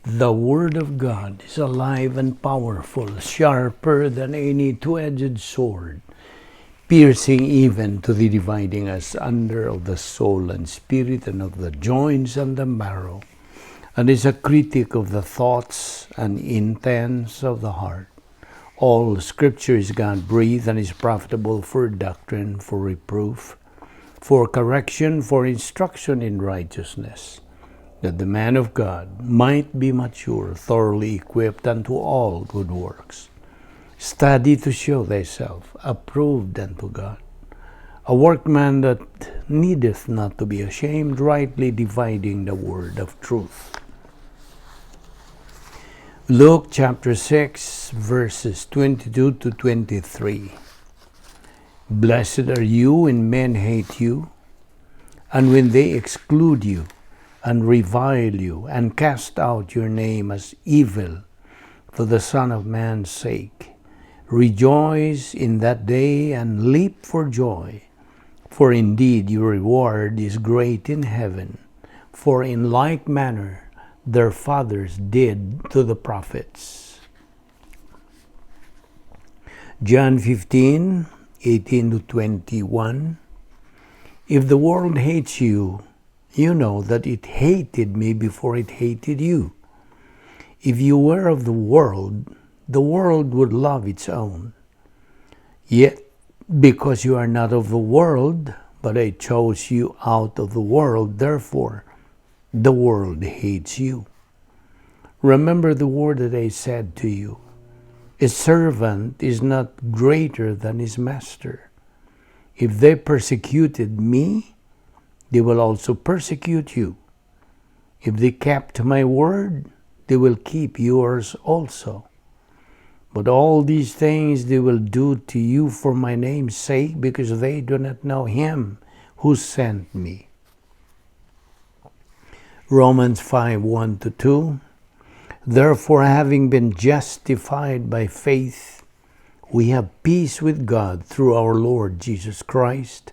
The Word of God is alive and powerful, sharper than any two-edged sword, piercing even to the dividing asunder of the soul and spirit and of the joints and the marrow, and is a critic of the thoughts and intents of the heart. All Scripture is God-breathed and is profitable for doctrine, for reproof, for correction, for instruction in righteousness, that the man of God might be mature, thoroughly equipped unto all good works. Study to show thyself approved unto God, a workman that needeth not to be ashamed, rightly dividing the word of truth. Luke chapter 6, verses 22 to 23. Blessed are you when men hate you, and when they exclude you, and revile you, and cast out your name as evil for the Son of Man's sake. Rejoice in that day and leap for joy, for indeed your reward is great in heaven. For in like manner their fathers did to the prophets. John 15, 18 to 21. If the world hates you, you know that it hated me before it hated you. If you were of the world would love its own. Yet, because you are not of the world, but I chose you out of the world, therefore the world hates you. Remember the word that I said to you. A servant is not greater than his master. If they persecuted me, they will also persecute you. If they kept my word, they will keep yours also. But all these things they will do to you for my name's sake, because they do not know him who sent me. Romans 5, 1 to 2. Therefore, having been justified by faith, we have peace with God through our Lord Jesus Christ,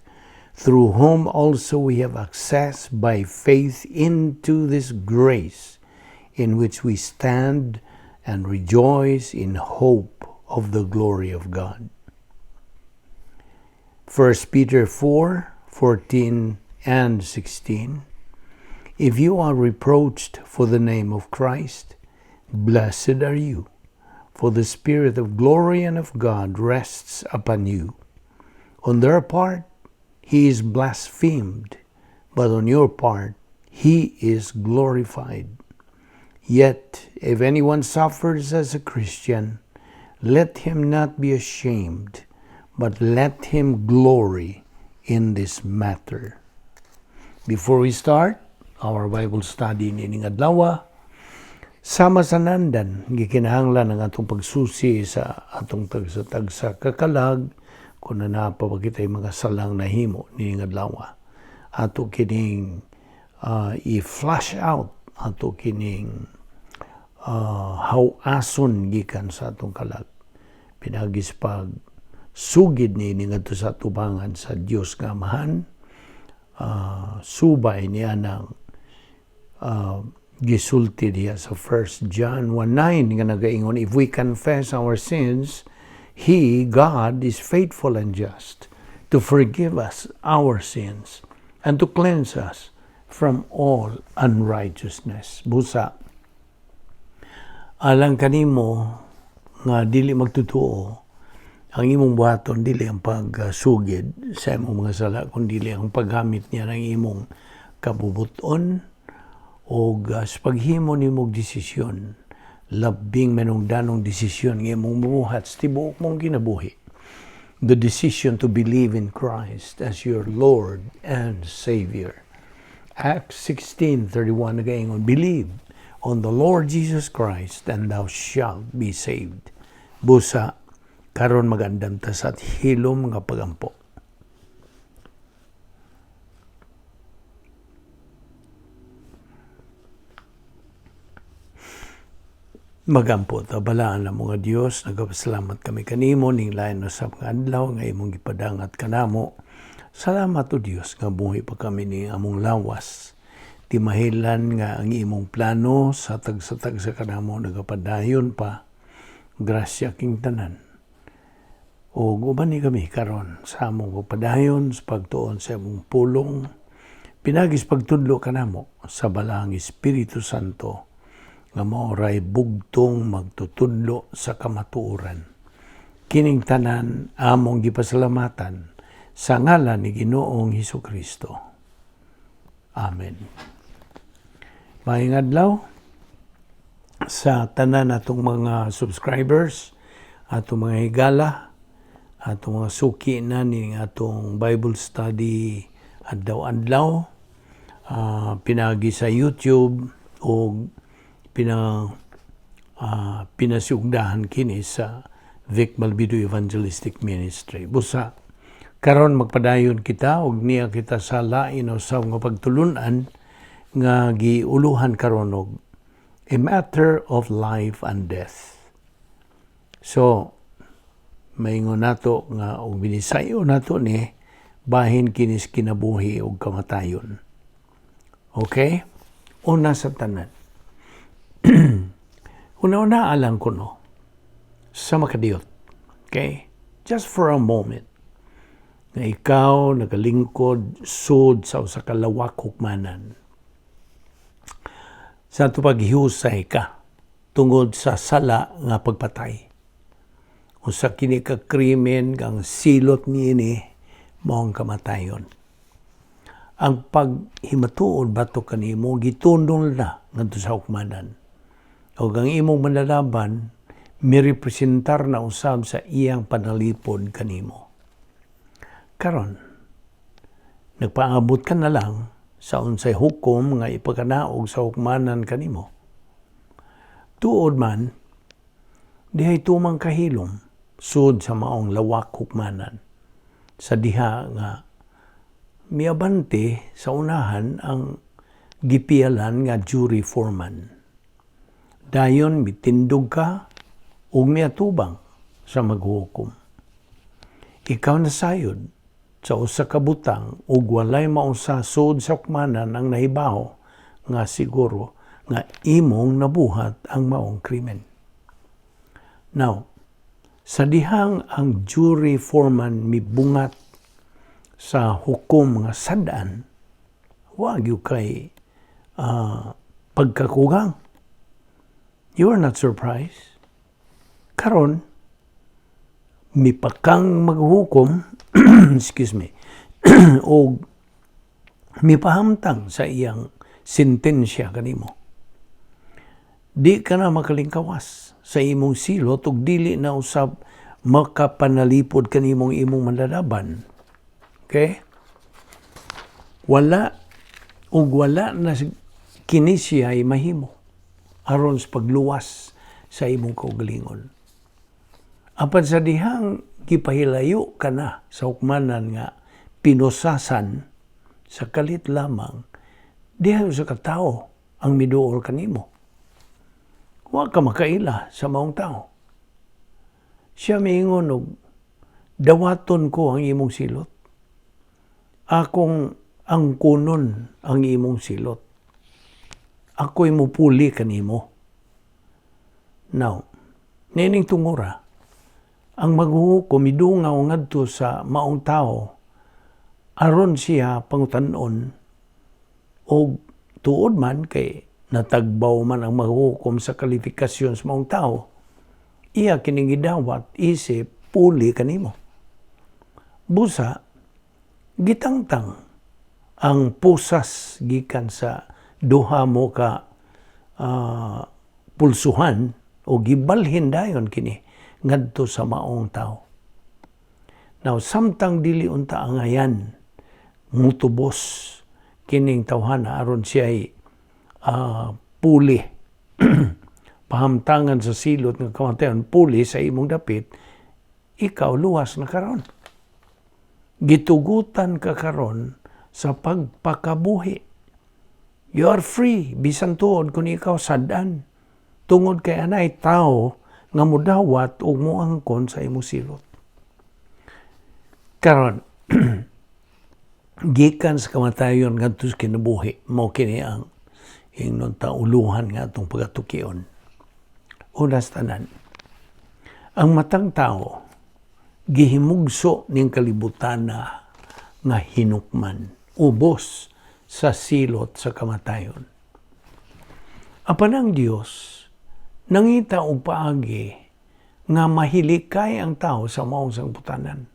through whom also we have access by faith into this grace in which we stand and rejoice in hope of the glory of God. 1 Peter 4, 14 and 16. If you are reproached for the name of Christ, blessed are you, for the Spirit of glory and of God rests upon you. On their part, he is blasphemed, but on your part, he is glorified. Yet, if anyone suffers as a Christian, let him not be ashamed, but let him glory in this matter. Before we start our Bible study nining adlaw, sama sa nandan, gikinahanglan ang atong pagsusi sa atong tagsa kakalag, kung napapagitay mga salang nahimo nining adlaw. Ato kining i-flush out, ato kining hawason gikan sa atong kalag. Pinagis pag sugid nining adto sa tubangan sa Dios nga Amahan, subay niya ng gisulti diya sa 1 John 1:9 nga nagaingon, if we confess our sins, He, God, is faithful and just to forgive us our sins and to cleanse us from all unrighteousness. Busa, alang kanimo nga dili magtutuo, ang imong buhaton dili ang pagsugid sa imong mga sala, kundi dili ang paggamit niya ng imong kabubuton o sa paghimo nimong desisyon, labing menungdanong desisyon ng imong mubuhat sa tibuok mong kinabuhi. The decision to believe in Christ as your Lord and Savior. Acts 16:31 nagaingon, believe on the Lord Jesus Christ and thou shalt be saved. Busa, karon magandam ta sa hilom nga pagampo. Magampo ta balaan na mga Dios, nagapasalamat kami kanimo ning lain usab nga adlaw nga imong gipadangat kanamo. Salamat o Dios nga buhi pa kami ni among lawas. timahilan nga ang imong plano sa tag-sa kanamo nagapadayon pa, grasya king tanan. O uban ni kami karon sa among pagpadayon sa pagtuon sa among pulong, pinagis pagtudlo kanamo sa balang Espiritu Santo nga maoray bugtong magtutudlo sa kamatuoran. Kining tanan among gipasalamatan sa ngalan ni Ginoong Hesukristo. Amen. Maayong adlaw sa tanan natong mga subscribers, atong mga higala, atong mga suki na ni atong Bible study adlaw-adlaw, pinagi sa YouTube o pinasugdahan kini sa Vic Balbido Evangelistic Ministry. Busa karon magpadayon kita og niya kita sa lain o sa nga pagtulunan nga giuluhan karon og a matter of life and death. So maingon nato nga og binisayo nato ni bahin kinis kinabuhi og kamatayon. Okay? Una sa tanan. Una-una alang ko no sa makadiyot. Okay? Just for a moment. Na ikaw nagalingkod sud sa usa ka lawak hukmanan. Sa ato paghihusay ka tungod sa sala nga pagpatay. Usa kini ka krimen kang silot niini mao ang kamatayon. Ang paghimatuon bato kanimo gitundol na ngadto sa hukmanan. O ang imong manlalaban mirepresentar na usab sa iyang panalipod kanimo. Karon nagpaabot ka na lang sa unsay hukom nga ipagkanaog sa hukmanan kanimo. Tuod man dihay tumang kahilom sud sa maong lawak hukmanan. Sa diha nga miabante sa unahan ang gipialan nga jury foreman. Dayon mitindog ka ug miatubang sa maghukom. Ikaw nasayod sa usa ka butang ug walay mausa sud sa hukmanan ang nahibaho nga siguro nga imong nabuhat ang maong krimen. Now, sa dihang ang jury foreman mibungat sa hukom nga sad-an, wa gyud kay pagkakugang. You are not surprised. Karon mipakang maghukom excuse me o mipahamtang sa iyang sentensya kanimo. Di ka na makalingkawas sa imong silot ug dili na usab makapanalipod kanimong imong manlalaban. Okay? Wala na kini siya ay mahimo aron sa pagluwas sa imong kaugalingon. Apan sa dihang gipahilayo ka na sa hukmanan nga pinusasan sa kalit lamang, diha sa katao ang miduol kanimo. Wa ka makaila sa maong tao. Siya miingon og dawaton ko ang imong silot. Akong angkunon ang imong silot. Ako'y mupuli kanimo. Now, nining tungura, ang maghuhukom midungaw ngadto sa maong tao aron siya pangutanon o tuod man kay natagbaw man ang maghuhukom sa kwalifikasyon sa maong tao, iya kining gidawat isip puli kanimo. Busa gitangtang ang pusas gikan sa duha mo ka pulsuhan o gibalhin dayon kini ngadto sa maong tao. Now, samtang dili unta angayan mutubos kining tawhana aron siya ay puli pahamtangan sa silot nga kamatayon, puli sa imong dapit, ikaw luwas na karon. Gitugutan ka karon sa pagpakabuhi. You are free, bisan tuod kung ikaw sad-an. Tungod kay anay tao nga mudawat o muangkon sa imong silot. Karon, gikan sa kamatayon ngadto sa kinabuhi mao kini ang ingnon tauluhan nga atong pagatukion. Unas tanan, ang matang tao gihimugso ning kalibutan nga hinukman, ubos sa silot sa kamatayon. Apan ang Dios nangita og paagi nga mahilikay ang tao sa maong sangputanan.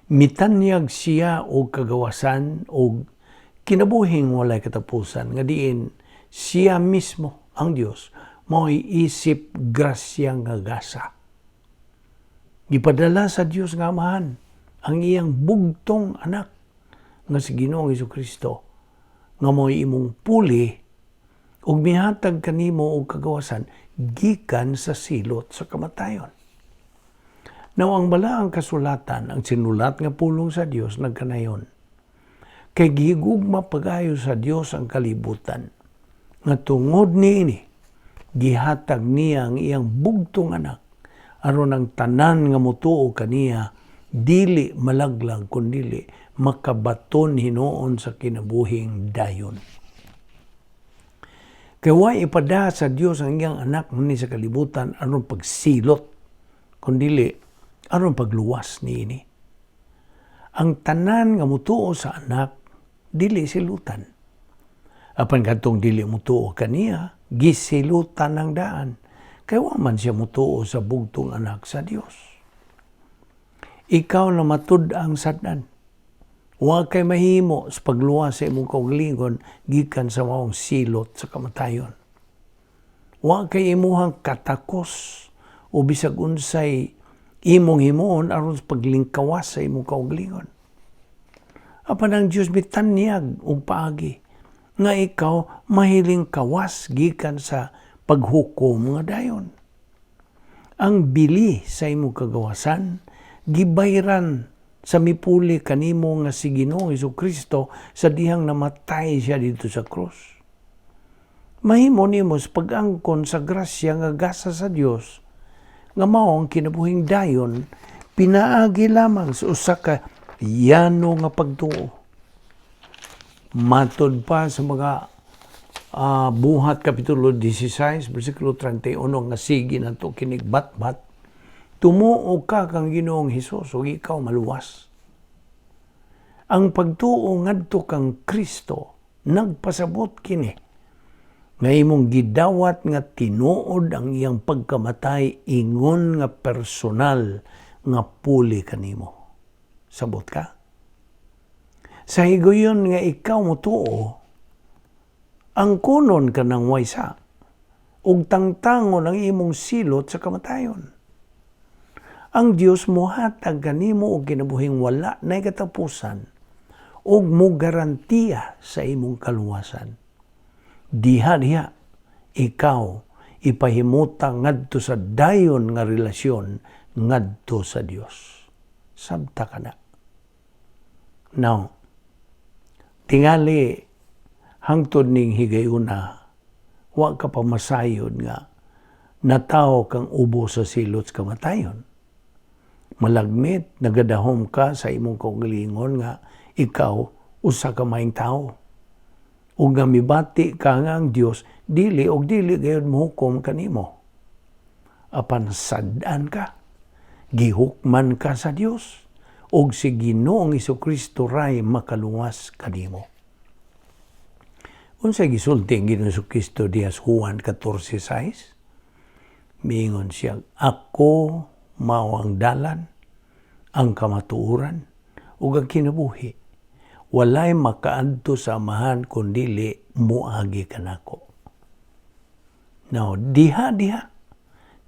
Mitanyag siya og kagawasan og kinabuhing walay katapusan nga diin siya mismo ang Dios mao'y isip grasya nga gasa. Gipadala sa Dios nga Amahan ang iyang bugtong anak nga si Ginoong Hesukristo nga mao'y imong puli ug mihatag kanimo og kagawasan gikan sa silot sa kamatayon. Now, ang balaang kasulatan, ang sinulat nga pulong sa Dios nagkanayon. Kay gihigugma pagayo sa Dios ang kalibutan. Nga tungod niini, gihatag niya ang iyang bugtong anak aron ang tanan nga motuo kaniya dili malaglag kundili makabaton hinuon sa kinabuhing dayon. Kay way ipada sa Dios ang iyang anak muni sa kalibutan aron pagsilot kundili aron pagluwas niini. Ang tanan nga mutuo sa anak dili silutan. Apan kadtong dili mutuo kaniya, gisilutan ang daan. Kay wa man siya mutuo sa bugtong anak sa Dios. Ikaw na matud-ang sadnan. Wa kay mahimo sa pagluwas sa imong kaugalingon gikan sa maong silot sa kamatayon. Wa kay imuhang katakos o bisag unsay imong himuon aron sa paglingkawas sa imong kaugalingon. Apan ang Dios mitanyag og paagi nga ikaw mahiling kawas gikan sa paghukom nga dayon. Ang bili sa imong kagawasan gibayran sa mipuli kanimo nga si Ginoong Hesukristo sa dihang namatay siya dito sa krus. Mahimo nimo sa pag-angkon sa grasya nga gasa sa Dios nga mao ang kinabuhing dayon pinaagi lamang sa usa ka yano nga pagtuo. Matod pa sa mga Buhat Kapitulo 16, versikulo 31 nga sige nato kinig batbat, tumuo ka kang Ginoong Hesus ug ikaw maluwas. Ang pagtuo ngadto kang Kristo nagpasabot kini nga imong gidawat nga tinuod ang iyang pagkamatay ingon nga personal nga puli kanimo. Sabot ka? Sa higayon nga ikaw motuo, ang kunon ka ng waysa, ug tangtangon ang imong silot sa kamatayon. Ang Dios mohatag kanimo og kinabuhing wala nay katapusan, ug mo garantiya sa imong kaluwasan. Diha ikaw ipahimuta ngadto sa dayon nga relasyon ngadto sa Dios. Sabta ka na. Now, tingali hangtod ning higayuna, wa ka pa masayod nga natawo kang ubo sa silot sa kamatayon. Malagmit, nagadahom ka sa imong kaugalingon nga ikaw usa ka maayong tao. Ug nga mibati ka nga ang Dios dili gayud mohukom kanimo. Apan sad-an ka, gihukman ka sa Dios, ug si Ginoong Hesukristo ray makaluwas kanimo. Unsay gisulti ang Ginoong Hesukristo dias Juan 14:6? Miingon siya, ako mao ang dalan, ang kamatuoran, ug ang kinabuhi. Walay makaadto sa Amahan kundili moagi kanako. Now, diha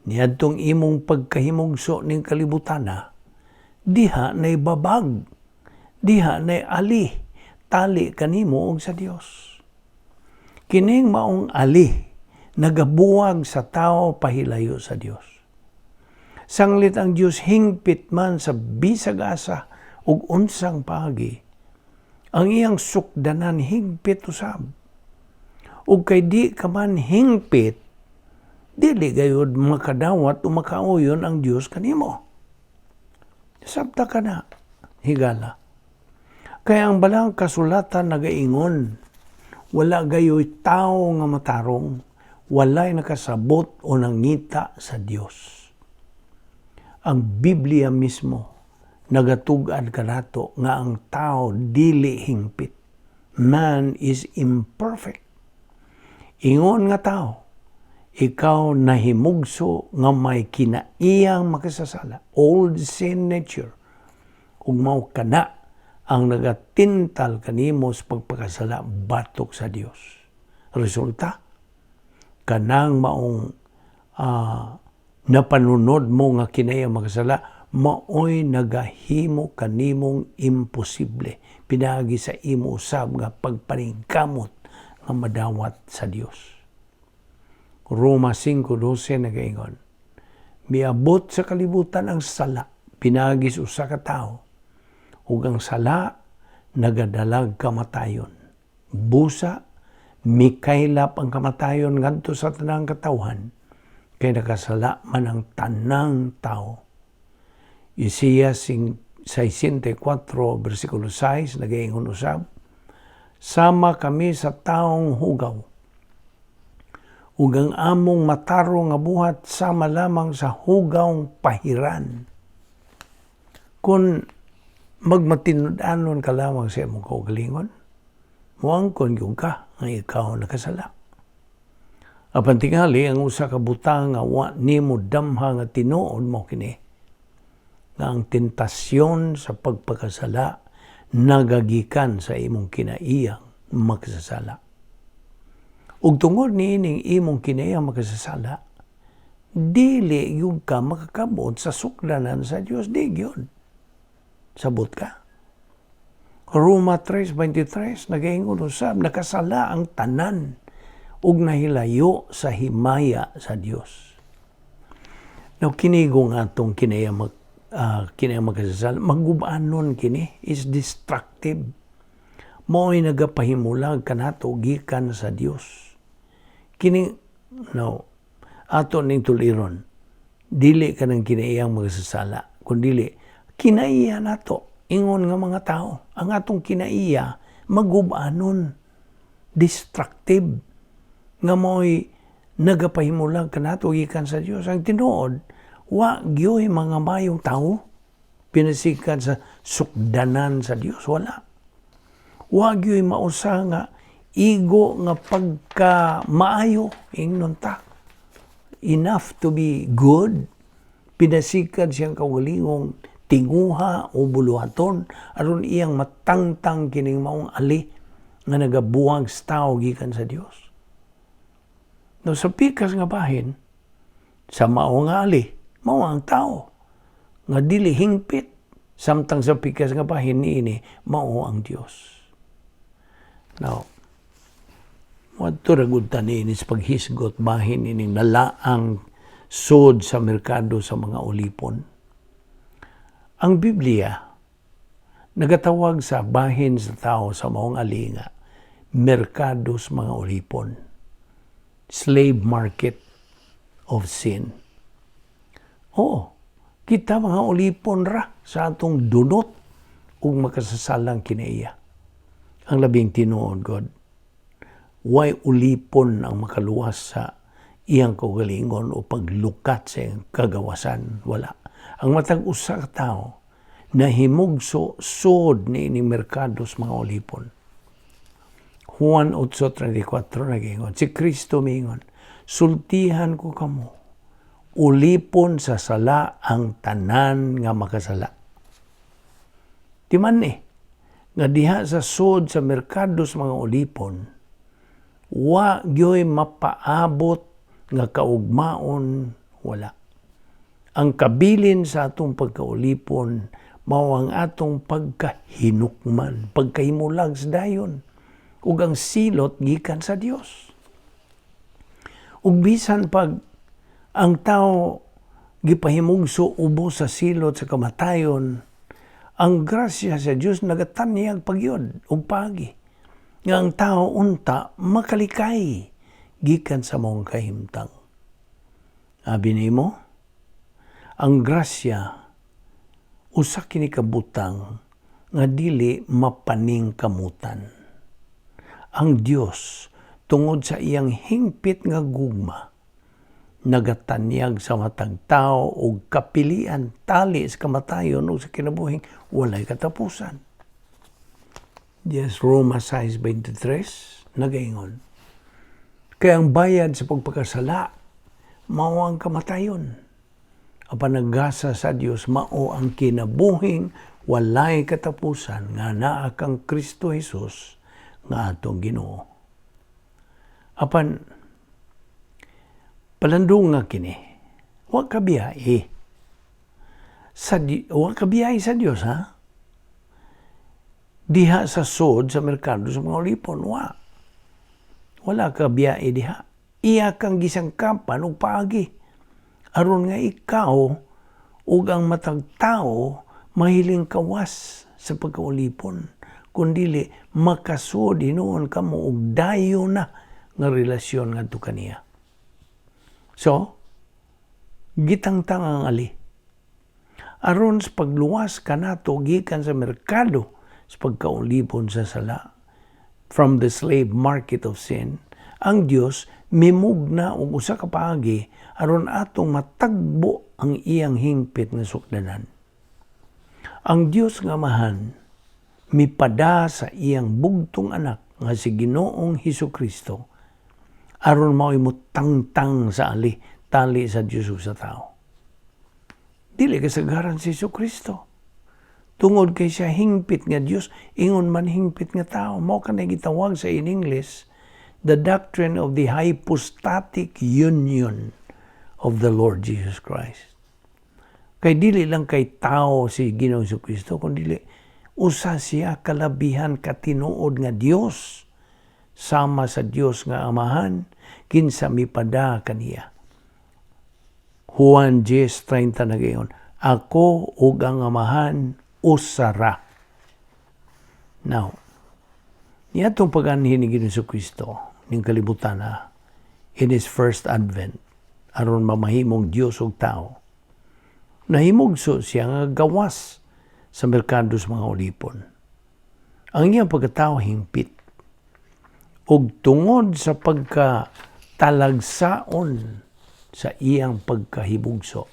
niadtong imong pagkahimugso ning kalibutana, diha nay babag, diha nay ali, tali kanimo og sa Dios. Kining maong ali, nagabuwag sa tao pahilayo sa Dios. Sanglit ang Dios hingpit man sa bisag asa ug unsang paagi, ang iyang sukdanan hingpit usab. Ug kay di ka man hingpit, dili gayud makadawat o makauyon ang Dios kanimo. Sabta ka na, higala. Kaya ang balang kasulatan nagaingon, wala gayoy tao nga matarong, walay nakasabot o nangita sa Dios. Ang Biblia mismo nagatug-an kanato nga ang tao dili hingpit. Man is imperfect. Ingon nga tao, ikaw nahimugso nga may kinaiyang makasasala, old sin nature, ug mao kana ang nagatintal kanimo sa pagpakasala batok sa Dios. Resulta, kanang maong napanunod mo nga kinaya makasala, maoy nagahimo kanimong imposible. Pinagi sa imo usab nga pagpaningkamot nga madawat sa Dios. Roma 5:12 nagaingon, miabot sa kalibutan ang sala, pinagi sa usa ka tawo, ug ang sala nagadalag kamatayon. Busa, mikaylap ang kamatayon ngadto sa tanang katawhan, kay nakasala man ang tanang tao. Isaiah 64, versikulo 6, nagaingon usab, sama kami sa taong hugaw, ug ang among matarong nga buhat sama lamang sa hugawng pahiran. Kung magmatinud-anon ka lamang sa imong kaugalingon, muangkon gyud ka nga ikaw nakasala. Apan tingali ang usa ka butang nga wa nimo damha nga tinuod mo kini, nga ang tentasyon sa pagpakasala nagagikan sa imong kinaiyang makasasala. Ug tungod niining imong kinaiyang makasasala, dili gyud ka makakabot sa suklanan sa Dios, di gyud. Sabot ka. Roma 3:23 nagaingon usab, nakasala ang tanan ug nahilayo sa himaya sa Dios. Now kinigo nga atong kinayang makasasala, magubanon kini is destructive. Mao'y nagapahimulag kanato gikan sa Dios. Kini ato ning tuliron, dili ka nang kinayang makasasala, kundi kinaiya nato. Ingon nga mga tao, ang atong kinaiya magubanon, destructive, nga mo'y nagapahimulag kanato gikan sa Dios. Ang tinuod, wa gyoy mga mayong tao pinasikan sa sukdanan sa Dios, wala. Wa gyoy mausa nga igo nga pagka maayo, ingnon ta, enough to be good, pinasikan siyang kaugalingong tinguha o buluhaton aron iyang matangtang kining maong ali nga nagabuwag sa tao gikan sa Dios. No, sa pikas nga bahin, sa mao nga ali, mao ang tao nga dili hingpit, samtang sa pikas nga bahin niini mao ang Dios. Now, wadto ra gud ta niini sa paghisgot bahin ining nalaang sod sa merkado sa mga ulipon. Ang Biblia nagatawag sa bahin sa tao sa maong alinga, merkado sa mga ulipon, slave market of sin. Oo, kita mga ulipon ra sa atong dunot ug makasasalang kinaiya. Ang labing tinuod, God, way ulipon ang makaluwas sa iyang kaugalingon o paglukat sa iyang kagawasan, wala. Ang matag usa ka tao nahimugso sod ni merkado sa mga ulipon. Juan 8:34 nagingon, si Kristo mingon, sultihan ko kamo, ulipon sa sala ang tanan nga makasala. Timan nga diha sa sod sa merkado sa mga ulipon, wa gyoy mapaabot nga kaugmaon, wala. Ang kabilin sa atong pagkaulipon, mao ang atong pagkahinukman, pagkahimulag sa dayon, ug ang silot gikan sa Dios. Ug bisan pag ang tao gipahimugso ubos sa silot sa kamatayon, ang grasya sa Dios nagatanyag pagyod ug pagi nga ang tao unta makalikay gikan sa mong kahimtang. Abi nimo, ang grasya usa kini kabutang nga dili mapaning kamutan. Ang Dios tungod sa iyang hingpit nga gugma nagatanyag sa matag tao og kapilian tali sa kamatayon o sa kinabuhing walay katapusan. Yes, Roma 6:23 nagaingon. Kaya ang bayad sa pagpakasala mao ang kamatayon. Apan naggasa sa Dios mao ang kinabuhing walay katapusan nga naa kang Kristo Jesus nga atong Ginoo. Apan palandong nga kini, wa ka biyahe. Wa ka biyahe sa Dios, ha? Diha sa sod sa merkado sa mga ulipon, wala ka biyahe diha. Iya kang gisangkapan og paagi. Aron nga ikaw ug ang matag tao mahiling kawas sa pagkaulipon. Kundili makasod hinuon kamo og dayo na nga relasyon ngadto kaniya. So, gitangtang ang ali. Aron sa pagluwas kanato gikan sa merkado sa pagkaulipon sa sala, from the slave market of sin, ang Dios mimugna og usa ka paagi aron atong matagbo ang iyang hingpit nga sukdanan. Ang Dios nga Amahan mipada sa iyang bugtong anak nga si Ginoong Hesukristo aron mao'y mutangtang sa ali tali sa Dios ug sa tao. Dili kasagaran si Hesukristo. Tungod kay siya hingpit nga Dios, ingon man hingpit nga tao. Mao kanay gitawag sa in English, the doctrine of the hypostatic union of the Lord Jesus Christ. Kay dili lang kay tao si Ginoong Hesukristo, kundi usa siya kalabihan katinuod nga Dios, sama sa Dios nga Amahan, kinsa mipada kaniya. Juan 10:30 nagayon, ako ug ang Amahan usara. Now, niya itong pag-anhin ni Ginoong Hesukristo ng kalibutan in His first advent, aron mamahimong Dios ug tao. Nahimugso siya nga gawas sa merkado sa mga ulipon. Ang iyang pagkatao hingpit. Ug tungod sa pagkatalagsaon sa iyang pagkahibugso,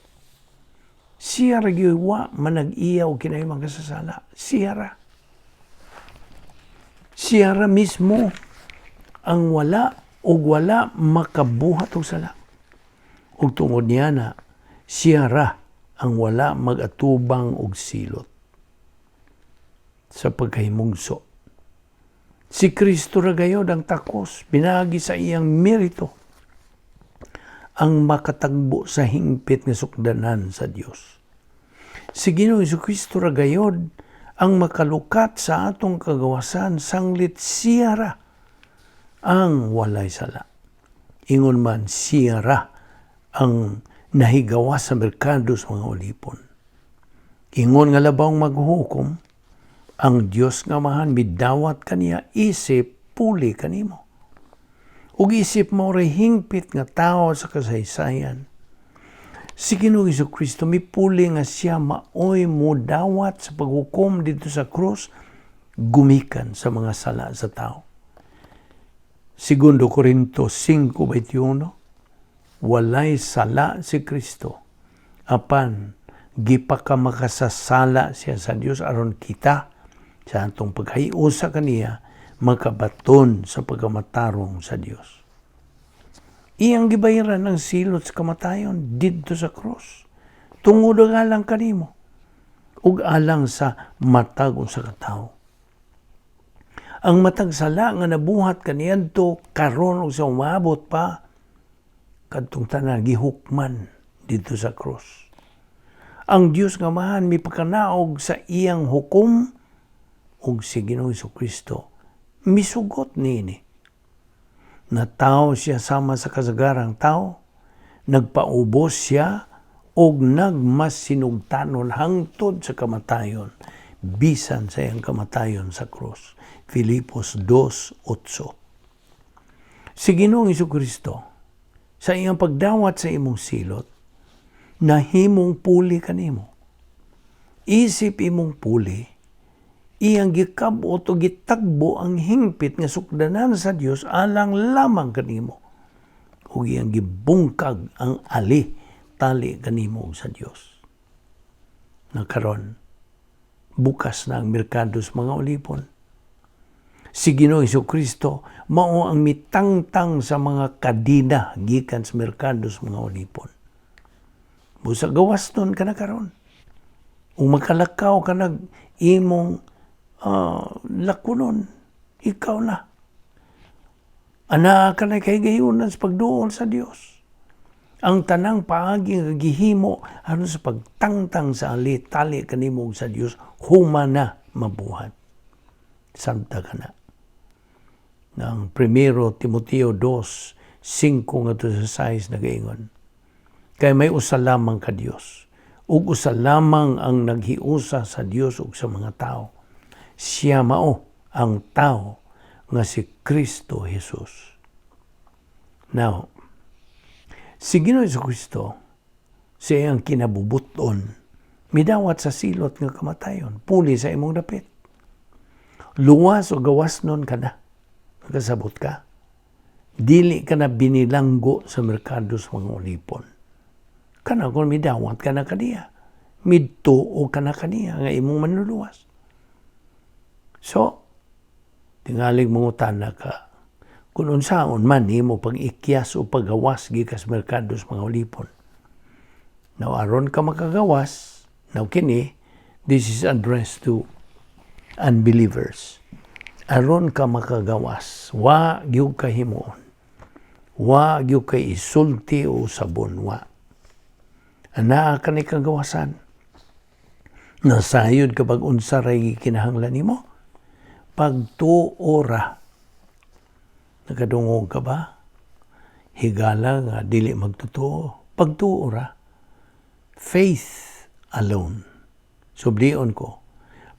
siya ra gyud wa manag-iya og kinahimong kasasala. Siya ra mismo ang wala makabuhat og sala. Ug tungod niya na, siya ra ang wala magatubang og silot sa pagkahimugso. Si Kristo ra gayod ang takos, pinagi sa iyang merito ang makatagbo sa hingpit nga sukdanan sa Dios. Si Ginoong Hesukristo ra gayod ang makalukat sa atong kagawasan, sanglit siya ra ang walay sala. Ingon man, siya ra ang nahigawas sa merkado sa mga ulipon. Ingon nga labawng maghuhukom, ang Dios nga Amahan midawat kaniya isip puli kanimo. Ug isip mo ray hingpit nga tao sa kasaysayan. Si Ginoong Hesukristo mipuli nga siya maoy modawat sa paghukom dito sa krus gumikan sa mga sala sa tao. 2 Corinto 5:21, walay sala si Kristo, apan gipakamakasasala siya sa Dios aron kita sa atong paghiusa kaniya makabaton sa pagkamatarong sa Dios. Iyang gibayaran ng silot sa kamatayon didto sa cross. Tungod ang alang kanimo ug alang sa matag sa katao. Ang matag sala nga nabuhat kaniadto karon og sa umabot pa kadtong tanan gihukman didto sa cross. Ang Dios nga Amahan mipakanaog sa iyang hukom ug si Ginoong Hesukristo misugot niini. Natawo siya sama sa kasagarang tao, nagpaubos siya og nagmasinugtanon hangtod sa kamatayon, bisan sa iyang kamatayon sa krus. Filipos 2:8. Si Ginoong Hesukristo sa iyang pagdawat sa imong silot, nahimong puli kanimo. Isip imong puli, iyang gikabot o gitagbo ang hingpit nga sukdanan sa Dios alang lamang kanimo. Ug iyang gibungkag ang ali tali kanimo sa Dios. Nakaron bukas na ang merkado sa mga ulipon. Si Ginoong Jesucristo mao ang mitangtang sa mga kadina gikan sa merkado sa mga ulipon. Busa gawas nun ka na karon. Kung makalakaw ka nag imong lakunon, ikaw na. Ana ka na kay gayunan sa pagduol sa Dios. Ang tanang paagi nga gihimo aron sa pagtangtang sa ali tali kanimo sa Dios humana mabuhat. Santa ka na. Ng 1 Timoteo 2:5 ngadto sa 6 nagaingon. Kay may usa lamang ka Dios, ug usa lamang ang naghiusa sa Dios ug sa mga tao. Siya mao ang tao nga si Kristo Jesus. Now, si Ginoong Jesucristo, siya ang kinabubuton, midawat sa silot nga kamatayon, puli sa imong dapit. Luwas o gawas nun ka na, nakasabot ka. Dili ka na binilanggo sa merkado sa mga ulipon. Kana kung midawat ka na kaniya, midtuo ka na kaniya, nga imong manluluwas. So, tingaling mangutana ka, kung unsaon man himo pag-ikyas o paggawas gikas merkado sa mga ulipon. Now, aron ka makagawas, now kini, this is addressed to unbelievers. Aron ka makagawas, wa gyud ka himuon. Wa gyud ka isulti o sabon, wa. Ana ka ni kagawasan. Nasayod kapag unsa ray kinahanglan nimo? Pagtuora. Nakadungog ka ba? Higala nga dili magtotoo. Pagtuora. Faith alone. Sublion ko.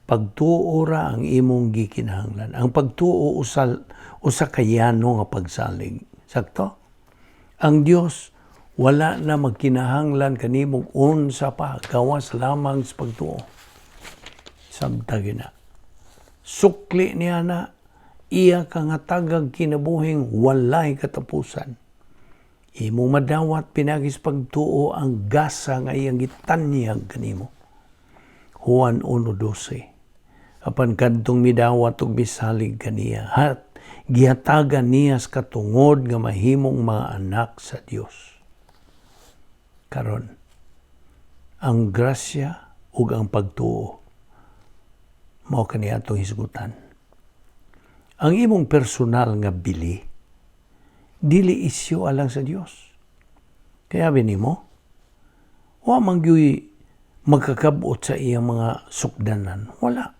Pagtuora ang imong gikinahanglan. Ang pagtuo usa kayano nga pagsalig. Sakto? Ang Dios wala na magkinahanglan kanimong unsa pa gawas lamang sa pagtuo. Sabta gina. Sukli niya na iya ka nga tagag kinabuhing walay katapusan. Imo madawat pinagis pagtuo ang gasa nga iyang gitanyag kanimo. Juan 1:12. Apan kadtong midawat ug misalig kaniya, hat gihatagan niya sa katungod nga mahimong mga anak sa Dios. Karon, ang grasya ug ang pagtuo mao kaniya atong hisgutan. Ang imong personal nga bili dili isyu alang sa Dios. Kaya binimo, wa man gyud magkakabot sa iyang mga sukdanan. Wala.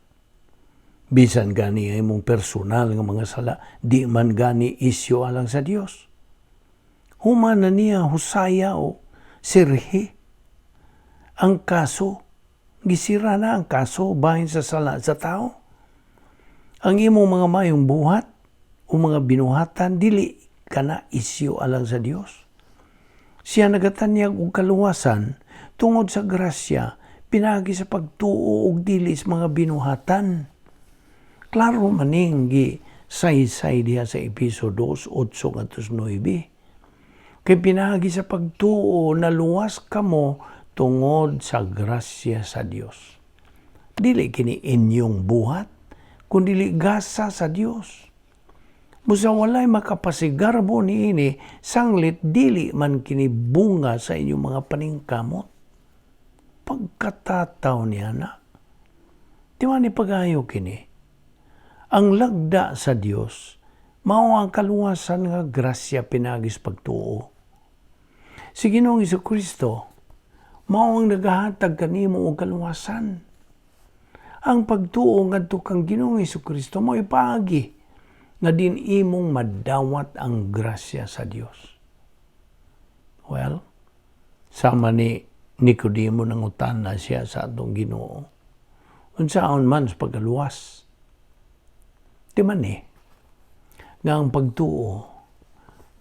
Bisan gani ay mong personal nga mga sala, di man gani isyu alang sa Dios. Human na niya husaya o sirhi. Ang kaso, gisira na ang kaso bahin sa sala sa tao. Ang imong mga mayong buhat o mga binuhatan, dili ka na isyu alang sa Dios. Siya nagatanyag og kaluwasan tungod sa grasya, pinagi sa pagtuo og dili sa mga binuhatan. Klaro maning say diha sa Episodio 8:8-9. Kay pinagi sa pagtuo na luwas kamo tungod sa grasya sa Dios. Dili kini inyong buhat, kundi gasa sa Dios. Busa walay makapasigarbo niini sanglit dili man kini bunga sa inyong mga paningkamot. Pagkatataw niya na. Di man ipagayo kini. Ang lagda sa Dios mao ang kaluwasan nga grasya pinagis pagtuo. Si Ginoong Jesucristo mao ang nagahatag kanimo og kaluwasan. Ang pagtuo ngadto kang Ginoong Jesucristo mao ipaagi nga din imong madawat ang grasya sa Dios. Well, sama ni Nicodemo nangutana siya sa atong Ginoo. Unsaon man sa pagkaluwas? Di man nga ang pagtuo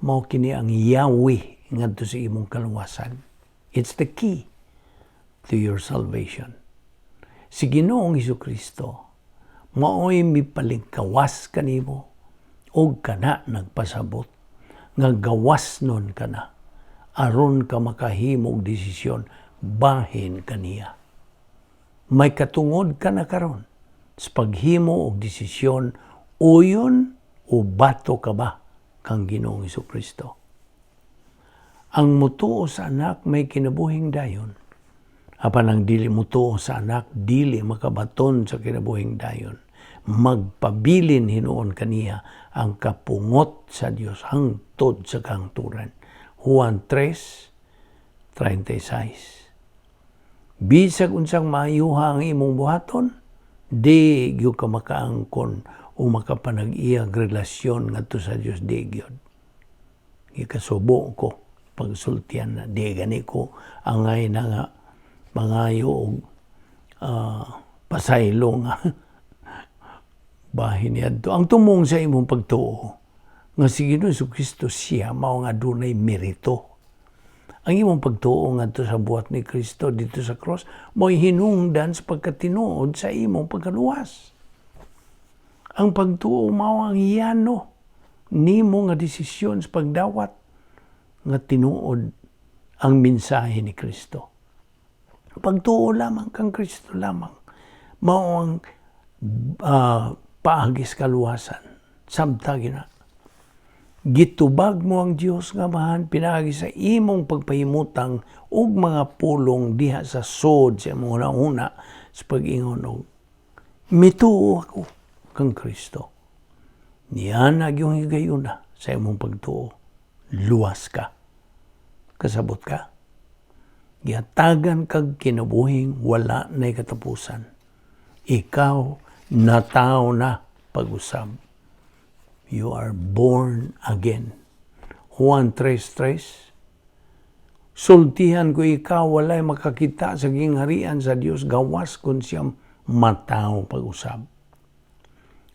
mao kini ang Yahweh ngadto sa imong kaluwasan. It's the key to your salvation. Si Ginoong Jesucristo mao'y mipalingkawas kanimo og kana nagpasabot nga gawas nun kana aron ka makahimog desisyon bahin kaniya. May katungod ka na karon sa paghimo og desisyon uyon o bato ka ba kang Ginoong Hesukristo. Ang mutuo sa anak may kinabuhing dayon. Apan ang dili mutuo sa anak, dili makabaton sa kinabuhing dayon. Magpabilin hinuon kaniya ang kapungot sa Dios hangtod sa kahangturan. Juan 3:36. Bisag unsang maayuha ang imong buhaton, di gyud ka makaangkon o makapanag-iyag relasyon ngadto sa Dios, di gyud. Ikasubo ko pagsultian na di gani ko angay na nga mangayo og pasaylo nga bahin niadto. Ang tumong sa imong pagtuo nga si Ginoong Hesukristo siya mao nga dunay merito. Ang imong pagtuo ngadto sa buhat ni Kristo dito sa cross mo'y hinungdan sa pagkatinuod sa imong pagkaluwas. Ang pagtuo mao ang hiyano nimo nga desisyon sa pagdawat nga tinuod ang mensahe ni Kristo. Pagtuo lamang kang Kristo lamang mao ang paagis kaluwasan. Samtang na gitubag mo ang Dios nga mahan pinaagi sa imong pagpahimutang og mga pulong diha sa sod sa imong una sa pag-ingon og mituo ako kang Kristo. Niyanag yung higayuna sa imong pagtuo. Luwas ka. Kasabot ka. Giatagan kag kinabuhing wala na'y katapusan. Ikaw natao na pag-usab. You are born again. Juan 3:3. Sultihan ko ikaw walay makakita sa gingharian sa Dios gawas kun siyam matao pag-usab.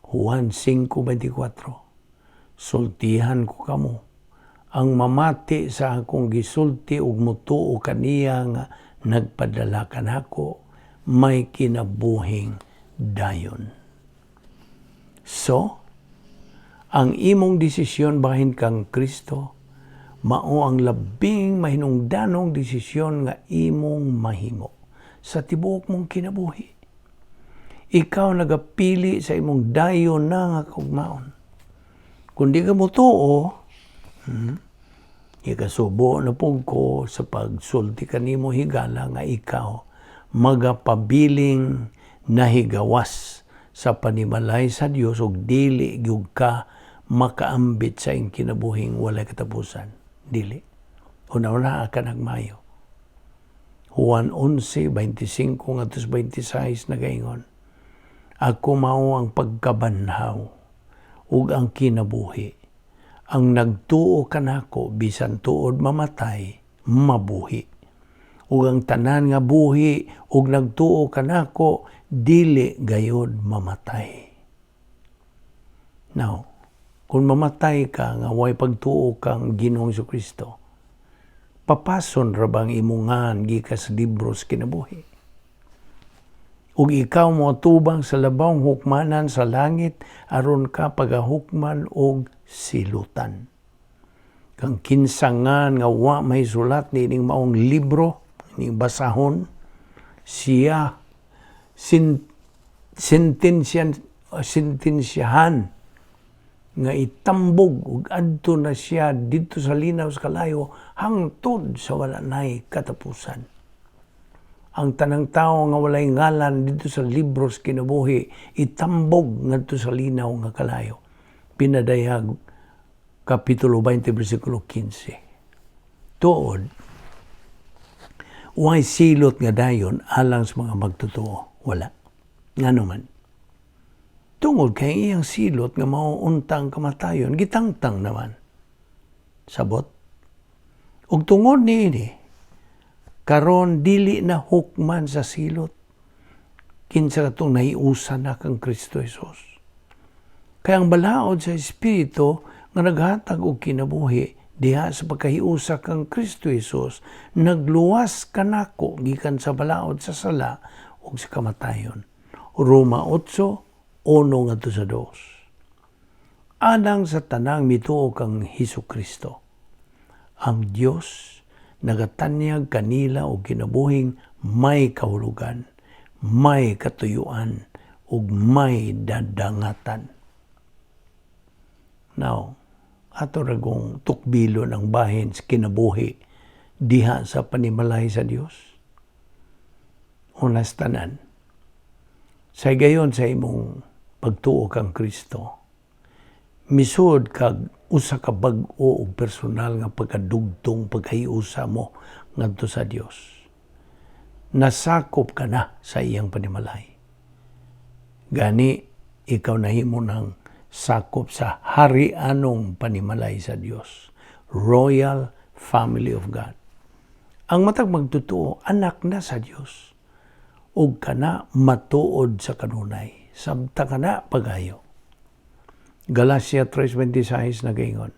Juan 5:24. Sultihan ko kamo ang mamati sa akong gisulti ug mutuo kaniya nga nagpadala kanako may kinabuhing dayon. So, ang imong desisyon bahin kang Kristo mao ang labing mahinungdanong desisyon nga imong mahimo sa tibuok mong kinabuhi. Ikaw nagapili sa imong dayon na nga kaugmaon. Kung di ka mutuo, ikasubo na po ko sa pagsulti kanimo higala nga ikaw magapabiling nahigawas sa panimalay sa Dios ug dili gyud ka makaambit sa ing kinabuhing walay katapusan. Dili. Una-una ka nagmayo. Juan 11:25-26 nagaingon, ako mao ang pagkabanhaw ug ang kinabuhi. Ang nagtuo kanako bisan tuod mamatay, mabuhi. Ug ang tanan nga buhi ug nagtuo kanako dili gayud mamatay. Now, kung mamatay ka nga way pagtuo kang Ginoong Hesukristo, papason ra bang imungan gikas libros kinabuhi? Ug ikaw mo tubang sa labawng hukmanan sa langit aron ka pagahukman og silutan. Kang kinsangan nga wa may sulat nining maong libro ning basahon, siya sentensyahan nga itambog ug adto na siya dito sa linaw sa kalayo hangtod sa wala nay katapusan. Ang tanang tao nga walay ngalan dito sa libros kinabuhi itambog ngadto sa linaw nga kalayo. Pinadayag kapitulo 20 bersikulo 15. Tuod way silot nga dayon alang sa mga magtotoo. Wala. Ngano man. Tungod kay iyang silot nga mauuntang kamatayon, gitangtang naman. Sabot. Ug tungod niini, karon dili na hukman sa silot. Kinsa katong nahiusa na kang Kristo Jesus. Kaya ang balaod sa Espiritu nga naghatag og kinabuhi diha sa pagkahiusa kang Kristo Jesus, nagluwas kanako gikan sa balaod sa sala ug sa kamatayon. Roma 8:11. 1 ngadto sa 2. Anang sa tanang mituo kang Hesukristo, ang Dios nagatanyag kanila og kinabuhing may kahulugan, may katuyuan, ug may dadangatan. Now, ato ragong tukbilo ng bahin sa kinabuhi diha sa panimalay sa Dios. Unas tanan, sa gayon sa imong pagtuo kang Kristo, misud kag usa ka bag-o og personal nga pagkadugtong paghiusa mo ngadto sa Dios. Nasakop ka na sa iyang panimalay. Gani ikaw nahimo ng sakop sa harianong panimalay sa Dios, royal family of God. Ang matag magtotoo, anak na sa Dios, ug kana matuod sa kanunay, sabta kana pagayo. Galacia 3:26 nagaingon,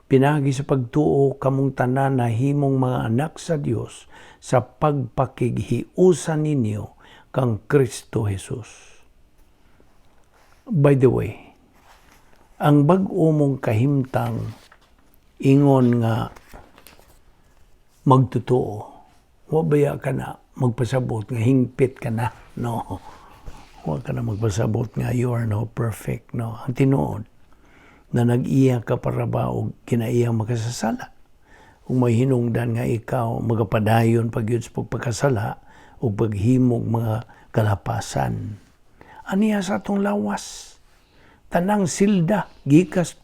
pinagi sa pagtuo kamong tanan na himong mga anak sa Dios sa pagpakighiusan ninyo kang Kristo Jesus. By the way, ang bag-o mong kahimtang ingon nga magtotoo, wabaya ka na magpasabot nga hingpit ka na, no? Huwag ka na magpasabot nga you are no perfect, no? Ang tinuod, na nag-iya ka para ba o kinaiyang makasasala. Kung may hinungdan nga ikaw, magapadayon pagyud sa pagpakasala o paghimog mga kalapasan. Aniya sa atong lawas, tanang silda, gikas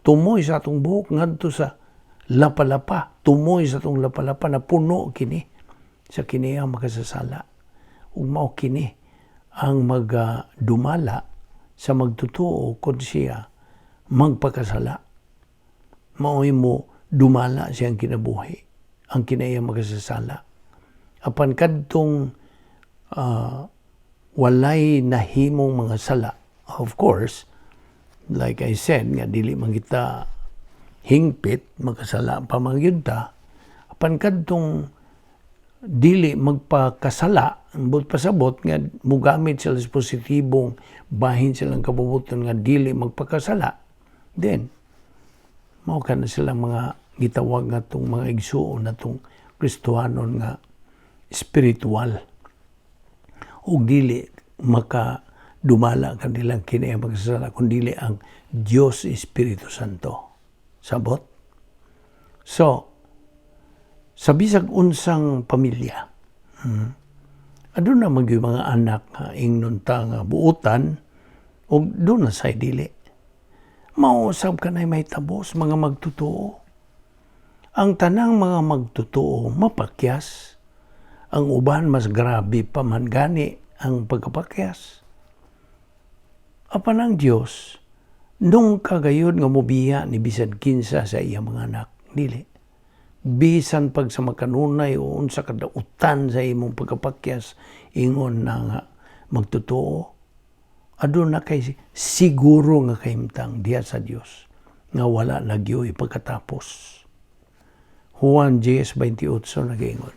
tumoy sa atong buhok ngadto sa lapalapa, tumoy sa atong lapalapa na puno kini sa kiniyang makasasala. Ug mao kini ang magdumala sa magtotoo kung siya magpakasala. Mao'y mo dumala siyang kinabuhi, ang kinayang makasasala. Apan kadtong walay nahimong mga sala, of course, like I said, nga dili man kita hingpit, makasala pa man gyud ta. Apan kadtong dili magpakasala, ambot pasabot nga mugamit sila sa positibong bahin silang kabubuton nga dili magpakasala, then mao ka na silang mga gitawag nga itong mga igsuon na itong Kristohanon nga spiritual, o dili makadumala kanilang kinaya magkasala kundili ang Diyos Espiritu Santo. Sabot? So, sa bisag unsang pamilya, adun na mga anak nga ingnon ta nga buutan, o doon na say dili. Mausap ka na may tabos, mga magtotoo. Ang tanang mga magtotoo, mapakyas. Ang uban, mas grabe pa man gani ang pagkapakyas. Apan ang Diyos, nung kagayod nga mubiya ni bisan kinsa sa iya mga anak, dili. Bisan pag sa makanunay o unsa kadautan sa imong pagkapakyas, ingon na nga magtotoo, adun na kay siguro nga kahimtang diha sa Dios nga wala nagyoy pagkatapos. Juan 10:28 nagaingon,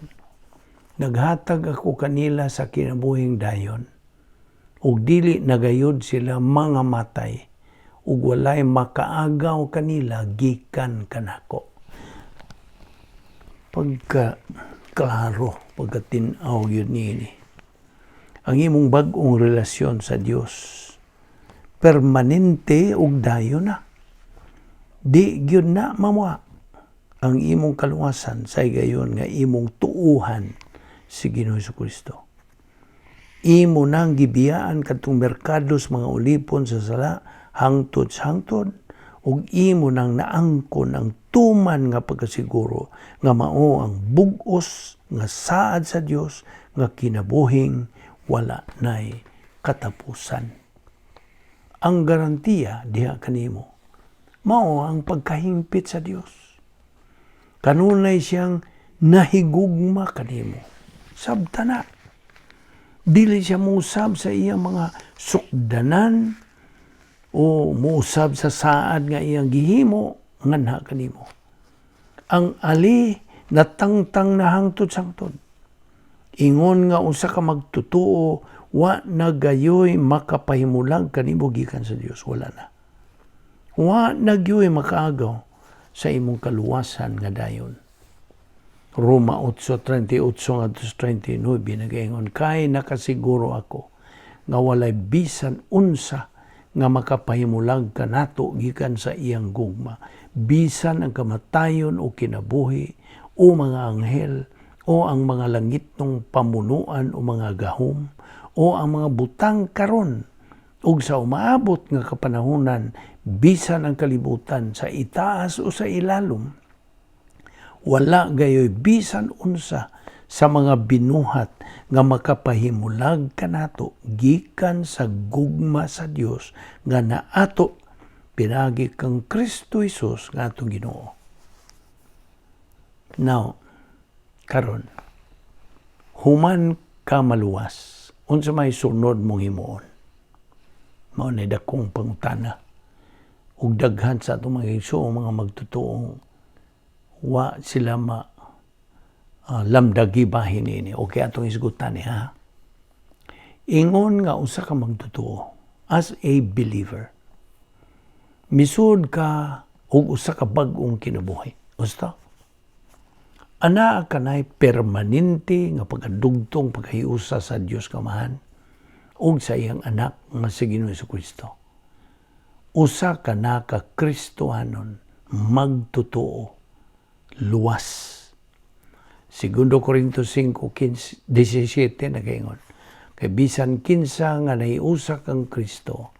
naghatag ako kanila sa kinabuhing dayon, ug dili nagayod sila mga matay, ug walay makaagaw kanila gikan kanako. Pagka-klaro, pagka-tinaw yun nini. Ang imong bag-ong relasyon sa Dios, permanente ug dayo na. Di gyud na mamwa ang imong kaluwasan sa gayon nga imong tuuhan si Ginoong Jesucristo. Imo nang gibiyaan kadtong merkados mga ulipon sa sala hangtod sa hangtod, ug imo nang naangkon ang tuman nga pagkasiguro nga mao ang bug-os nga saad sa Dios nga kinabuhing wala nay katapusan. Ang garantiya diha kanimo mao ang pagkahingpit sa Dios. Kanunay siyang nahigugma kanimo. Sabta na. Dili siya musab sa iyang mga sukdanan o muusab sa saad nga iyang gihimo nganha kanimo. Ang ali natangtang na hangtod-sangtod. Ingon nga usa ka magtotoo, wa nagayoy makapahimulag kanimo gikan sa Dios, wala na. Wa nagyoy makaagaw sa imong kaluwasan nga dayon. Roma 8:38 ngadto 39 nagaingon, kay nakasiguro ako nga walay bisan unsa nga makapahimulag kanato gikan sa iyang gugma, bisan ang kamatayon o kinabuhi o mga anghel o ang mga langitnong pamunuan o mga gahom o ang mga butang karon ug sa umaabot nga kapanahunan, bisan ang kalibutan sa itaas o sa ilalom, wala gayoy bisan unsa sa mga binuhat nga makapahimulag kanato gikan sa gugma sa Dios nga naato pinagi kang Kristo Jesus nga atong Ginoo. Now, karon, human ka maluwas, unsa may sunod mong himuon? Mao na dakong pangutana. Ug daghan sa atong mga igsoon, mga magtotoo, wa sila lamdagi bahin ini. Okay, atong isgutan ha. Ingon nga usa ka magtotoo, as a believer, misud ka og usa ka bag-ong kinabuhi. Usta? Ana kanay permanente nga pagkadugtong paghiusa sa Dios kamahan ug sa iyang anak nga si Ginoong Jesucristo. Usa ka na ka Kristohanon magtotoo, luwas. Segundo Corintios 5:17 nagaingon, kay bisan kinsa nga naiusa kang Kristo,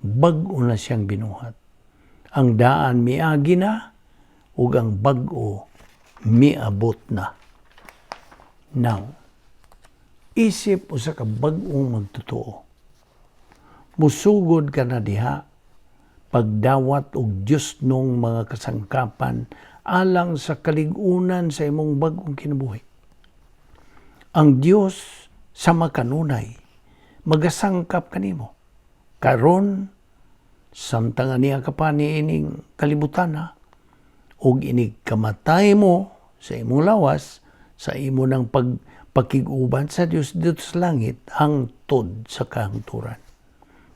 bag-o na siyang binuhat. Ang daan miagi na ug ang bag-o miabot na. Now, isip usa ka bag-ong magtotoo. Musugod ka na diha pagdawat og Dios nung mga kasangkapan alang sa kaligunan sa imong bag-ong kinabuhi. Ang Dios sa makanunay magasangkap kanimo. Karon samtang aniya ka pa niining kalibutan ha, ug inig kamatay mo sa imong lawas, sa imo ng pagpakiguban sa Dios dito sa langit hangtod sa kahangturan.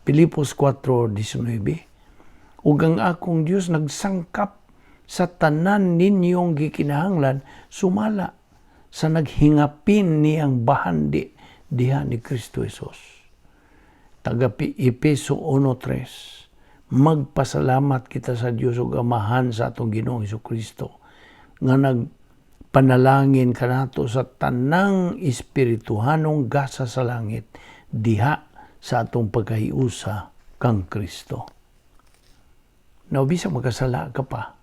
Pilipos 4:19, ug ang akong Dios nagsangkap sa tanan ninyong gikinahanglan sumala sa naghingapin niyang bahandi diha ni Kristo Jesus. Tagapi Efeso 1:3, magpasalamat kita sa Dios ug Amahan sa atong Ginoong Jesucristo nga nagpanalangin kanato sa tanang espirituhanong gasa sa langit diha sa atong pagkahiusa kang Kristo. Now, bisag magkasala ka pa,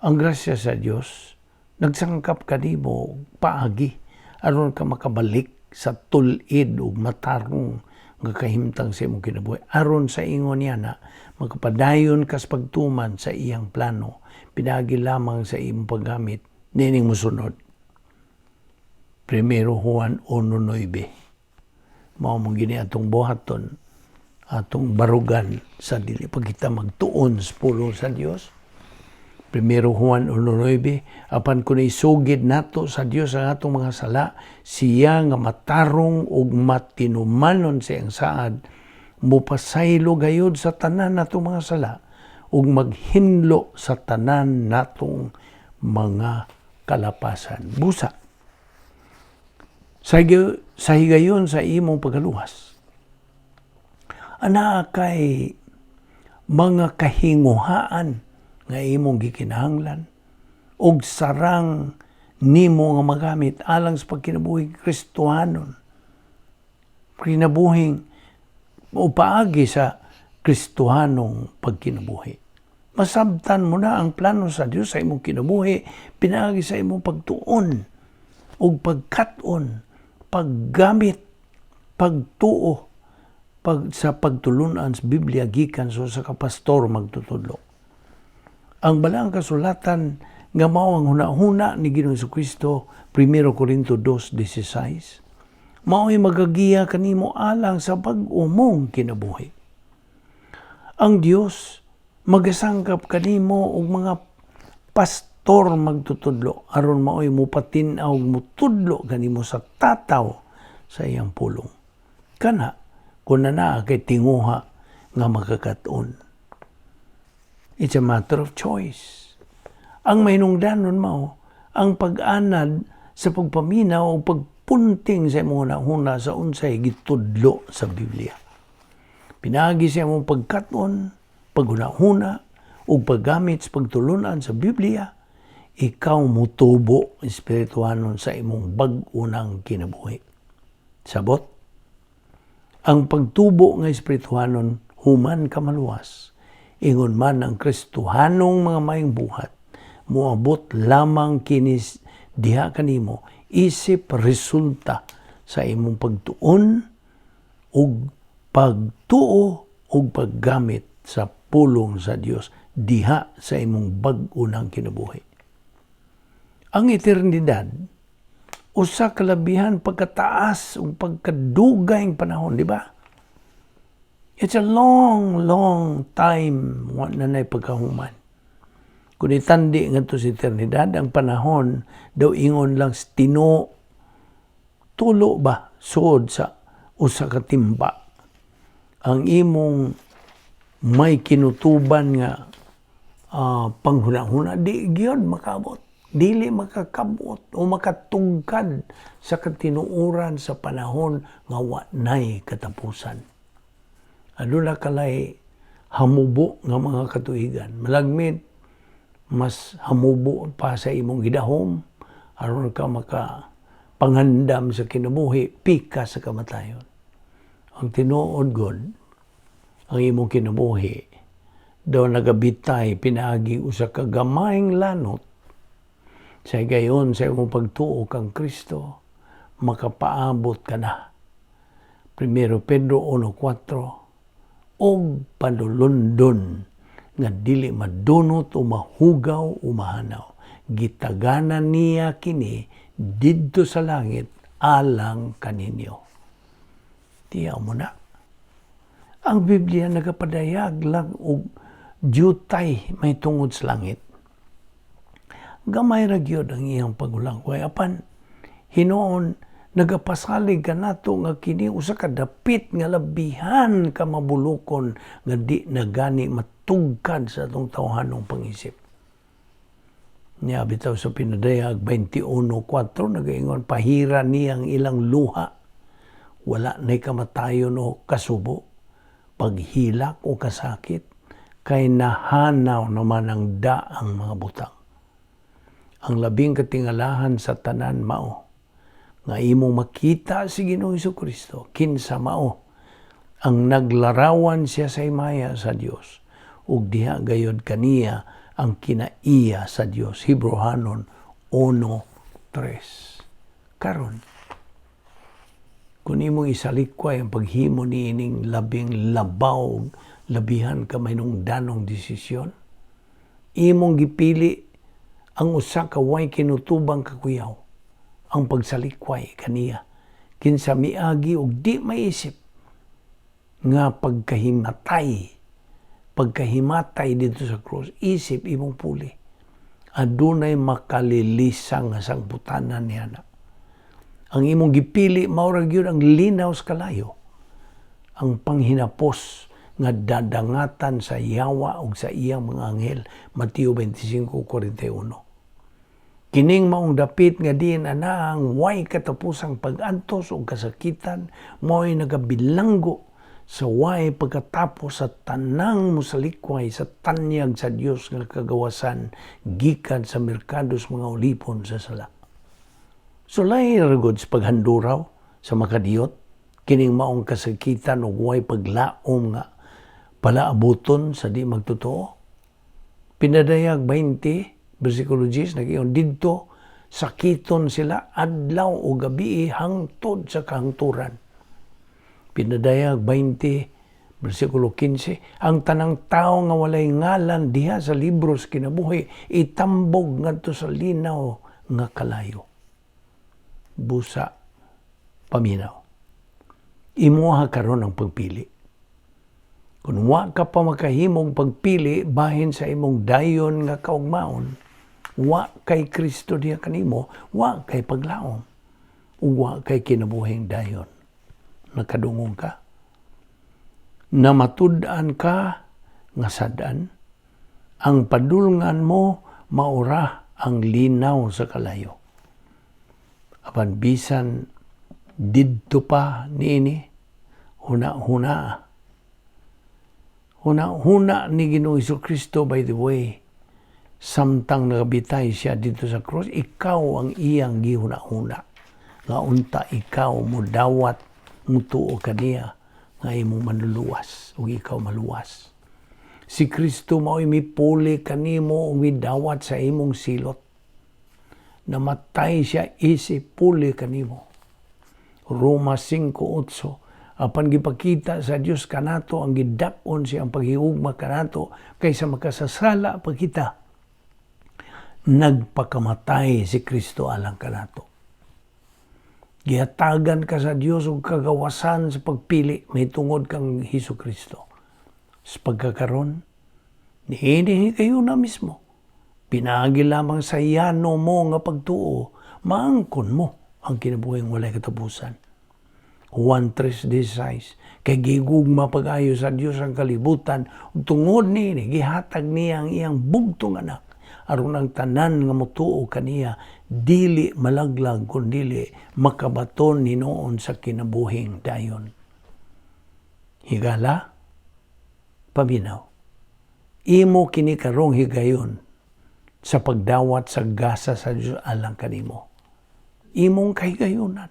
ang grasya sa Dios nagsangkap kanimo paagi aron ka makabalik sa tulid ug matarong nga kahimtang sa imong kinabuhi, aron sa ingon niya na magpadayon kas pagtuman sa iyang plano, pinagi lamang sa imong paggamit nining mosunod. Primero Juan 1:9, mao mong gini atong buhaton, atong barugan sa dili pagkita magtuon sa pulong sa Dios. Primero Juan 1:9, apan kun isugid nato sa Dios ang atong mga sala, siya nga matarong ug matinumanon sa iyang saad, mupasaylo gayud sa tanan natong mga sala ug maghinlo sa tanan natong mga kalapasan. Busa. Sa higayon sa imong pagaluwas, ana kay mga kahinguhaan nga imong gikinahanglan og sarang nimo nga magamit alang sa pagkinabuhi Kristohanon, kinabuhing o paagi sa Kristohanong pagkinabuhi. Masabtan mo na ang plano sa Dios sa imong kinabuhi pinaagi sa imong pagtuon og pagkat-on, paggamit, pagtuo sa pagtulunan sa Biblia gikan sa kapastor magtutudlo. Ang balang kasulatan nga mao ang hunahuna ni Ginoong Jesucristo, 1 Corinto 2:16, mao'y magagiya kanimo alang sa bag-o mong kinabuhi. Ang Dios magasangkap kanimo og mga pastor magtutudlo aron mao'y mupatin-aw og mutudlo kanimo sa tataw sa iyang pulong. kana kung na kay tinguha nga makakaton. It's a matter of choice. Ang mahinungdanon mao, ang pag-anad sa pagpaminaw o pagpunting sa imong huna sa unsay gitudlo sa Biblia. Pinagi sa imong pagkaton, paghunahuna, o paggamit sa pagtulunan sa Biblia, ikaw mutubo espirituhanon sa imong bag-unang kinabuhi. Sabot? Ang pagtubo nga espirituhanon human kamaluwas, ingon man ang Kristohanong mga maayong buhat, moabot lamang kinis diha kanimo isip resulta sa imong pagtuon ug pagtuo ug paggamit sa pulong sa Dios diha sa imong bag-unang kinabuhi. Ang eternidad usa ka labihan pagkataas ug pagkadugayng panahon, di ba? It's a long, long time wa na nay pagkahuman. Kung itandi nga to sa eternidad, ang panahon daw ingon lang tino tulo ba sud sa usa ka timba. Ang imong may kinutuban nga panghuna-huna, di gyud makabot. Dili makakabot o makatungkad sa katinuoran sa panahon nga wa nay katapusan. Aduna kalay hamubo nga mga katuigan. Malagmit mas hamubo pa sa imong gidahom aron ka makapangandam sa kinabuhi pika sa kamatayon. Ang tinuod god ang imong kinabuhi daw nagabitay pinaagi usa ka gamayng lanot sa gayon sa imong pagtuo kang Kristo makapaabot ka na. 1 Pedro 1:4 og panulundon nga dili madunot o mahugaw o mahanaw. Gitaganan niya kini didto sa langit alang kaninyo. Tiyaw mo na. Ang Biblia nagapadayag lang og jutay may tungod sa langit. Gamay ra gyud ang iyang pagulangkoy. Apan hinuon nagapasalig ka nato nga kini usa ka dapit nga labihan ka mabulokon nga di na gani matugkad sa atong tawhanong pangisip. Niya bitaw sa pinadayag 21:4 nagaingon pahira niyang ilang luha. Wala nay kamatayon o kasubo, paghilak o kasakit, kay nahanaw naman ang daang mga butang. Ang labing katingalahan sa tanan mao nga imong makita si Ginoong Jesucristo kinsa mao ang naglarawan siya sa imaya sa Dios ug diha gayud kaniya ang kinaiya sa Dios. Hebrehanon 1:3. Karon kun imong isalikway ang paghimo niining labing labaw labihan ka mahinungdanong desisyon, imong gipili ang usa ka way kinutubang kakuyaw, ang pagsalikway kaniya kinsa miagi og di maisip nga pagkahimatay dito sa krus, isip imong puli. Adunay makalilisang nga sangputanan niya na. Ang imong gipili mao ra gyud ang linaw sa kalayo, ang panghinapos nga dadangatan sa yawa ug sa iyang mga anghel. Mateo 25:41. Kining maong dapit nga diin anang way katapusang pag-antos o kasakitan, mao'y nagabilanggo sa way pagkatapos sa tanang musalikway sa tanyag sa Dios nga kagawasan gikan sa merkados mga ulipon sa sala. So lahi ragod sa paghanduraw sa makadiyot, kining maong kasakitan o way paglaom nga palaabuton sa di magtotoo. Pinadayag 20 versikulo 10, nag-iyon, didto sakiton sila adlaw o gabi hangtod sa kahangturan. Pinadayag 20, versikulo 15, ang tanang tao nga walay ngalan diha sa libro sa kinabuhi, itambog ngadto sa linaw nga kalayo. Busa, paminaw. Imuha karon ang pagpili. Kung wa ka pa makahimong pagpili bahin sa imong dayon nga kaugmaon, wa kay Kristo diha kanimo, wa kay paglaom, ug wa kay kinabuhing dayon. nakadungong ka. Na matud-an ka nga sadan, ang padulngan mo maura ang linaw sa kalayo. Apan bisan didto pa niini, huna-huna ni Ginoong Jesucristo, by the way, samtang nagabitay siya dito sa cross, ikaw ang iyang gihuna-huna. Nga unta ikaw mo dawat mutuo kaniya nga imong manluluwas o ikaw maluwas. Si Kristo mao'y mipuli kanimo o midawat sa imong silot. Namatay siya isipuli kanimo. Roma 5:8, apan gipakita sa Dios kanato ang gidakon siyang paghigugma kanato kaysa makasasala pa kita. Nagpakamatay si Kristo alang kanato. Gihatagan ka sa Dios og kagawasan sa pagpili mahitungod kang Hesus Kristo. Sa pagkakaron, niini kayo na mismo. Pinagi lamang sa yano mo nga pagtuo, maangkon mo ang kinabuhing walay katapusan. Juan 3:16, kay gigugma pag-ayo sa Dios ang kalibutan, ug tungod niini gihatag niya ang iyang bugtong anak aron ang tanan nga motuo kaniya dili malaglag kundi makabaton hinoon sa kinabuhing dayon. Higala, paminaw, imo kini karong higayon sa pagdawat sa gasa sa Dios alang kanimo. Imong kahigayonan.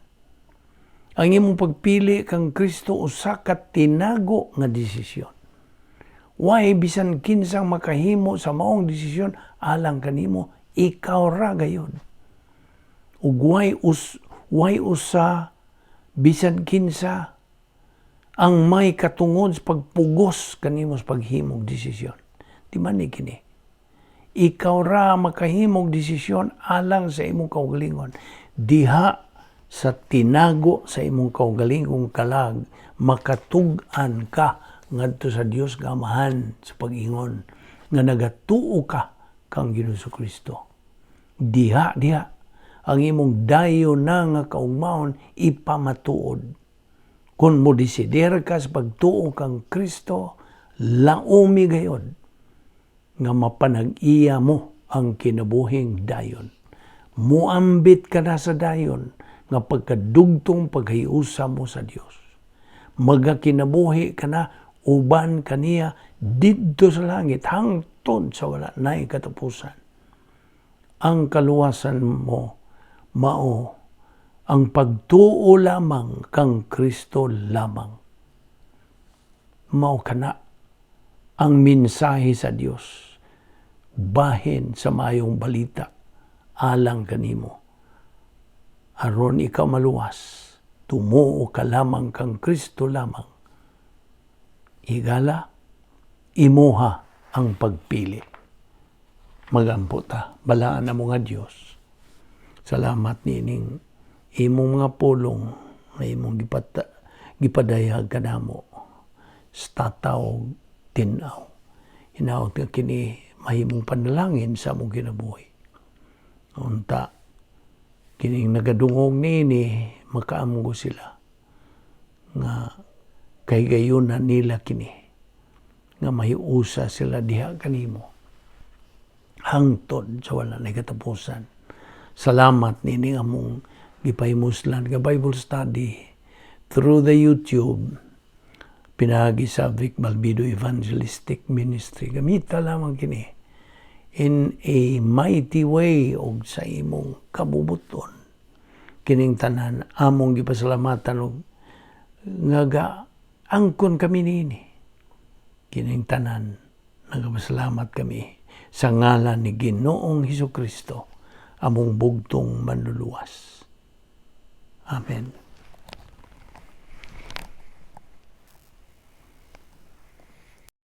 Ang imong pagpili kang Kristo usa ka tinago nga desisyon. Way bisan kinsang makahimo sa maong desisyon alang kanimo, ikaw ra gayon. Ug way usa bisan kinsa ang may katungod sa pagpugos kanimo sa paghimog desisyon. Di man ni kini. Ikaw ra makahimog desisyon alang sa imong kaugalingon. Diha sa tinago sa imong kaugalingong kalag, makatug-an ka ngadto sa Dios nga Amahan sa pag-ingon nga nagatuo ka kang Ginoong Kristo. Diha ang imong dayon na nga kaugmaon ipamatuod. Kung mo desider ka sa pagtuo kang Kristo, laumi gayon nga mapanag-iya mo ang kinabuhing dayon. Muambit ka na sa dayon nga pagkadugtong paghiusa mo sa Dios. Magakinabuhi ka na uban kaniya didto sa langit hangtod sa wala nay katapusan. Ang kaluwasan mo mao ang pagtuo lamang kang Kristo lamang. Mao kana ang mensahe sa Dios bahin sa mayong balita alang kanimo. Aron ikaw maluwas, tumuo ka lamang kang Kristo lamang. Higala, imuha ang pagpili. Magampo ta, balaan na mo nga Dios. Salamat nining imong mga pulong na imong gipadayag kanamo sa tataw tinaw. Hinaot nga kini mahimong panalangin sa among kinabuhi. Unta, kining nagadungog nini, makaamgo sila nga kahigayunan nila kini nga mahiusa sila diha kanimo hangtod sa wala na katapusan. Salamat nini among gipahimuslan nga Bible study through the YouTube pinagi sa Balbido Evangelistic Ministry. Gamita lamang kini in a mighty way og sa imong kabubuton. Kining tanan among gipasalamatan og nga angkon kami nini. Kining tanan nagapasalamat kami sa ngalan ni Ginoong Jesucristo, among bugtong manluluwas. Amen.